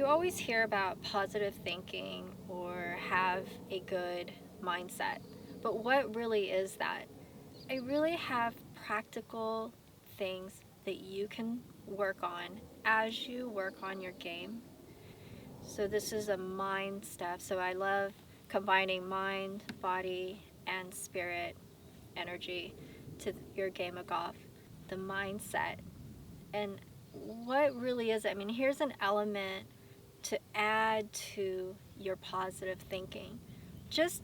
You always hear about positive thinking or have a good mindset. But what really is that? I really have practical things that you can work on as you work on your game. So this is a mind stuff. So I love combining mind, body, and spirit energy to your game of golf. The mindset. And what really is it? I mean, here's an element to add to your positive thinking. Just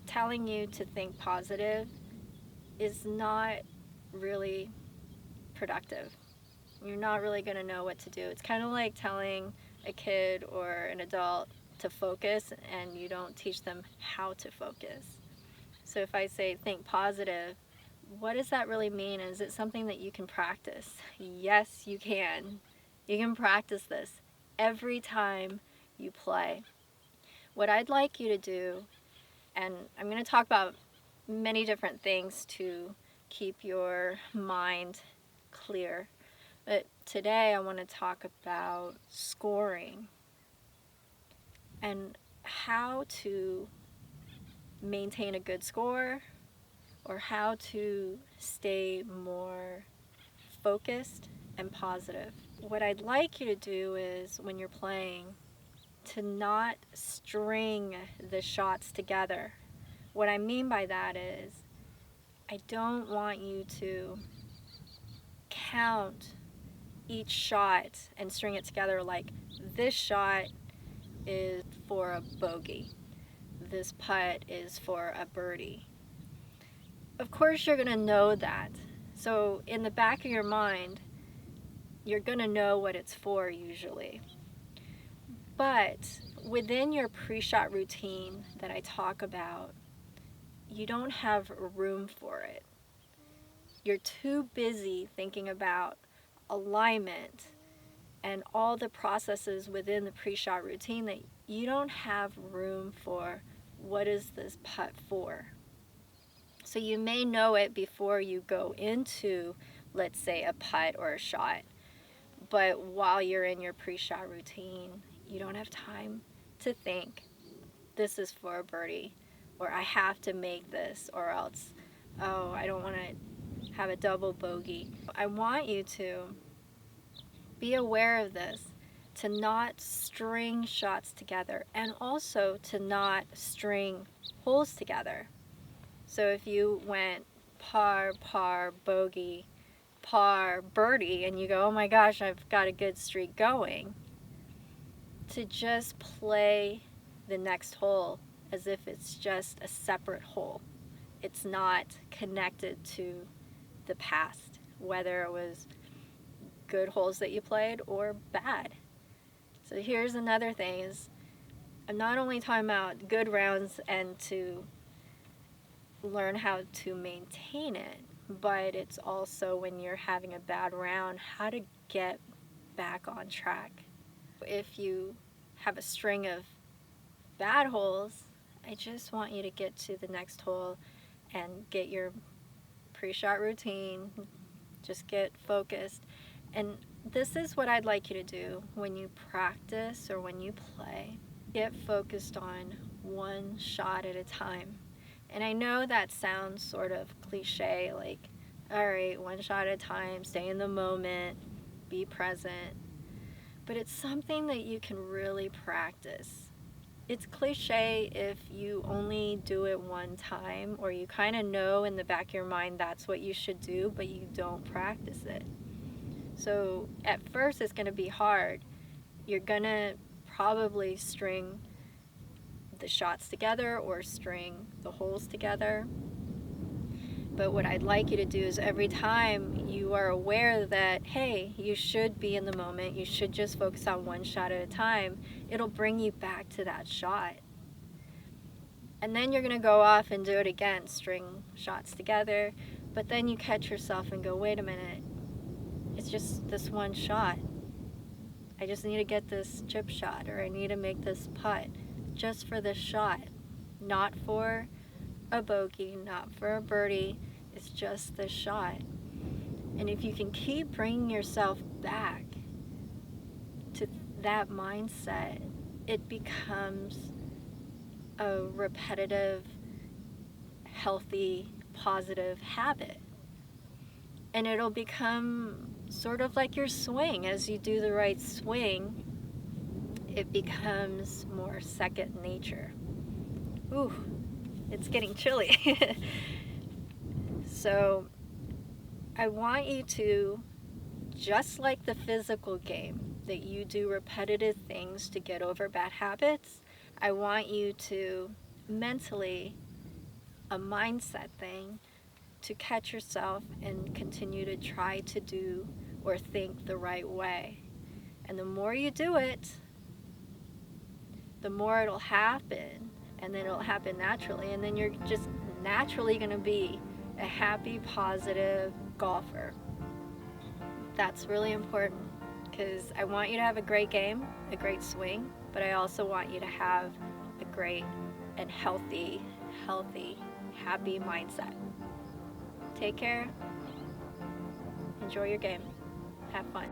telling you to think positive is not really productive. You're not really going to know what to do. It's kind of like telling a kid or an adult to focus and you don't teach them how to focus. So if I say think positive, what does that really mean? Is it something that you can practice? Yes, you can. You can practice this every time you play. What I'd like you to do, and I'm going to talk about many different things to keep your mind clear, but today I want to talk about scoring and how to maintain a good score or how to stay more focused and positive. What I'd like you to do is when you're playing to not string the shots together. What I mean by that is I don't want you to count each shot and string it together like this shot is for a bogey, this putt is for a birdie. Of course you're going to know that. So in the back of your mind, you're going to know what it's for usually. But within your pre-shot routine that I talk about, you don't have room for it. You're too busy thinking about alignment and all the processes within the pre-shot routine that you don't have room for what is this putt for. So you may know it before you go into, let's say, a putt or a shot, but while you're in your pre-shot routine, you don't have time to think, this is for a birdie, or I have to make this, or else, oh, I don't want to have a double bogey. I want you to be aware of this, to not string shots together, and also to not string holes together. So if you went par, par, bogey, par, birdie, and you go, oh my gosh, I've got a good streak going, to just play the next hole as if it's just a separate hole. It's not connected to the past, whether it was good holes that you played or bad. So here's another thing is I'm not only talking about good rounds and to learn how to maintain it, but it's also when you're having a bad round, how to get back on track. If you have a string of bad holes, I just want you to get to the next hole and get your pre-shot routine, just get focused. And this is what I'd like you to do when you practice or when you play. Get focused on one shot at a time. And I know that sounds sort of cliche, like, all right, one shot at a time, stay in the moment, be present. But it's something that you can really practice. It's cliche if you only do it one time, or you kind of know in the back of your mind that's what you should do, but you don't practice it. So at first it's going to be hard. You're going to probably string the shots together or string the holes together. But what I'd like you to do is every time you are aware that, hey, you should be in the moment, you should just focus on one shot at a time, it'll bring you back to that shot. And then you're going to go off and do it again, string shots together, but then you catch yourself and go, wait a minute, it's just this one shot. I just need to get this chip shot, or I need to make this putt just for this shot, not for a bogey, not for a birdie. It's just this shot. And if you can keep bringing yourself back to that mindset, it becomes a repetitive, healthy, positive habit. And it'll become sort of like your swing. As you do the right swing, it becomes more second nature. Ooh, it's getting chilly. So I want you to, just like the physical game, that you do repetitive things to get over bad habits, I want you to mentally, a mindset thing, to catch yourself and continue to try to do or think the right way. And the more you do it, the more it'll happen, and then it'll happen naturally, and then you're just naturally going to be a happy, positive golfer. That's really important, because I want you to have a great game, a great swing, but I also want you to have a great and healthy, happy mindset. Take care. Enjoy your game. Have fun.